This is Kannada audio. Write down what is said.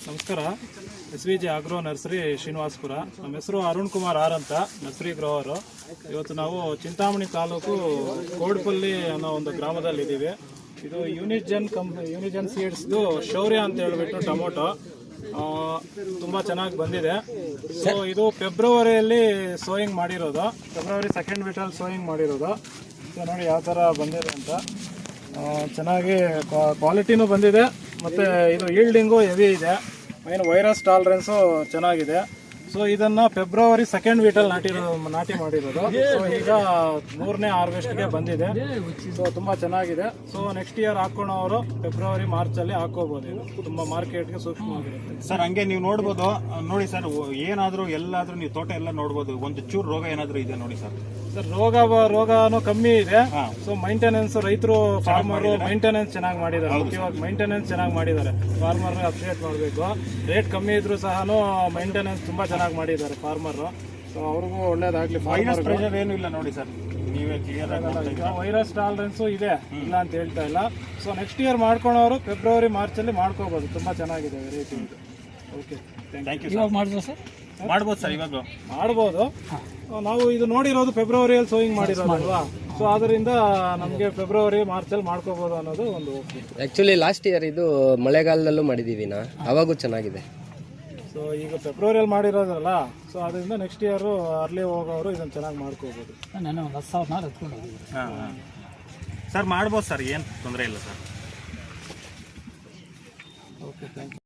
ನಮಸ್ಕಾರ. SVJ agro nursery Srinivasapura. ನಮ್ಮ ಹೆಸರು ಅರುಣ್ ಕುಮಾರ್ ಆರ್ ಅಂತ, ನರ್ಸರಿ ಗ್ರೋವರು. ಇವತ್ತು ನಾವು ಚಿಂತಾಮಣಿ ತಾಲೂಕು ಕೋಡ್ಪಲ್ಲಿ ಅನ್ನೋ ಒಂದು ಗ್ರಾಮದಲ್ಲಿ ಇದ್ದೀವಿ. ಇದು ಯೂನಿಜನ್ ಸೀಡ್ಸ್ದು ಶೌರ್ಯ ಅಂತ ಹೇಳ್ಬಿಟ್ಟು ಟೊಮೊಟೊ ತುಂಬ ಚೆನ್ನಾಗಿ ಬಂದಿದೆ. ಸೊ ಇದು ಫೆಬ್ರವರಿಯಲ್ಲಿ ಸೋಯಿಂಗ್ ಮಾಡಿರೋದು, ಫೆಬ್ರವರಿ 2nd ವೀಕಲ್ಲಿ ಸೋಯಿಂಗ್ ಮಾಡಿರೋದು. ಸೊ ನೋಡಿ ಯಾವ ಥರ ಬಂದಿದೆ ಅಂತ. ಚೆನ್ನಾಗಿ ಕ್ವಾಲಿಟಿನೂ ಬಂದಿದೆ ಮತ್ತು ಇದು ಈಲ್ಡಿಂಗು ಹೆವಿ ಇದೆ. ಮೇನ್ ವೈರಸ್ ಟಾಲರೆನ್ಸು ಚೆನ್ನಾಗಿದೆ. ಸೊ ಇದನ್ನು ಫೆಬ್ರವರಿ 2nd ವೀಕಲ್ಲಿ ನಾಟಿ ಮಾಡಿರೋದು. ಸೊ ಈಗ 3ನೇ ಹಾರ್ವೆಸ್ಟ್ಗೆ ಬಂದಿದೆ. ಸೊ ತುಂಬ ಚೆನ್ನಾಗಿದೆ. ಸೊ ನೆಕ್ಸ್ಟ್ ಇಯರ್ ಹಾಕೋಣವರು ಫೆಬ್ರವರಿ ಮಾರ್ಚಲ್ಲಿ ಹಾಕೋಬೋದು. ಇದು ತುಂಬ ಮಾರ್ಕೆಟ್ಗೆ ಸೂಕ್ಷ್ಮವಾಗಿರುತ್ತೆ ಸರ್. ಹಂಗೆ ನೀವು ನೋಡ್ಬೋದು, ನೋಡಿ ಸರ್, ಏನಾದರೂ ಎಲ್ಲಾದರೂ ನೀವು ತೋಟ ಎಲ್ಲ ನೋಡ್ಬೋದು. ಒಂದು ಚೂರು ರೋಗ ಏನಾದರೂ ಇದೆ ನೋಡಿ ಸರ್. ಸರ್ ರೋಗನೂ ಕಮ್ಮಿ ಇದೆ. ಸೊ ಮೈಂಟೆನೆನ್ಸ್ ರೈತರು ಫಾರ್ಮರು ಮೈಂಟೆನೆನ್ಸ್ ಚೆನ್ನಾಗಿ ಮಾಡಿದ್ದಾರೆ. ಮುಖ್ಯವಾಗಿ ಮೈಂಟೆನೆನ್ಸ್ ಚೆನ್ನಾಗಿ ಮಾಡಿದ್ದಾರೆ. ಫಾರ್ಮರ್ ಅಪ್ಡೇಟ್ ಮಾಡಬೇಕು. ರೇಟ್ ಕಮ್ಮಿ ಇದ್ರೂ ಸಹ ಮೈಂಟೆನೆನ್ಸ್ ತುಂಬಾ ಚೆನ್ನಾಗಿ ಮಾಡಿದ್ದಾರೆ ಫಾರ್ಮರ್. ಸೊ ಅವ್ರಿಗೂ ಒಳ್ಳೇದಾಗ್ಲಿ. ವೈರಸ್ ಪ್ರೆಷರ್ ಏನು ಇಲ್ಲ ನೋಡಿ ಸರ್, ನೀವೇ ಕ್ಲಿಯರ್ ಆಗಿ. ವೈರಸ್ ಟಾಲರೆನ್ಸು ಇದೆ, ಇಲ್ಲ ಅಂತ ಹೇಳ್ತಾ ಇಲ್ಲ. ಸೊ ನೆಕ್ಸ್ಟ್ ಇಯರ್ ಮಾಡ್ಕೊಳೋರು ಫೆಬ್ರವರಿ ಮಾರ್ಚಲ್ಲಿ ಮಾಡ್ಕೋಬಹುದು. ತುಂಬಾ ಚೆನ್ನಾಗಿದೆ ವೆರೈಟಿ ಇದು. Okay, thank you. ಮಾಡ್ಬೋದು ಸರ್, ಮಾಡ್ಬೋದು ಸರ್, ಇವಾಗ ಮಾಡ್ಬೋದು. ನಾವು ಇದು ನೋಡಿರೋದು ಫೆಬ್ರವರಿಯಲ್ಲಿ ಸೋಯಿಂಗ್ ಮಾಡಿರೋದಲ್ವಾ. ಸೊ ಅದರಿಂದ ನಮಗೆ ಫೆಬ್ರವರಿ ಮಾರ್ಚಲ್ಲಿ ಮಾಡ್ಕೋಬಹುದು ಅನ್ನೋದು ಒಂದು. ಆ್ಯಕ್ಚುಲಿ ಲಾಸ್ಟ್ ಇಯರ್ ಇದು ಮಳೆಗಾಲದಲ್ಲೂ ಮಾಡಿದ್ದೀವಿ ನಾ, ಅವಾಗೂ ಚೆನ್ನಾಗಿದೆ. ಸೊ ಈಗ ಫೆಬ್ರವರಿಯಲ್ಲಿ ಮಾಡಿರೋದಲ್ಲ, ಸೊ ಅದರಿಂದ ನೆಕ್ಸ್ಟ್ ಇಯರು ಅರ್ಲಿ ಹೋಗೋರು ಇದನ್ನು ಚೆನ್ನಾಗಿ ಮಾಡ್ಕೋಬೋದು. ನಾನು ಒಂದು 10,000 ಎತ್ಕೊಂಡು ಹೋಗಿದ್ದೀನಿ. ಸರ್ ಮಾಡ್ಬೋದು ಸರ್, ಏನು ತೊಂದರೆ ಇಲ್ಲ ಸರ್. Okay, thank you.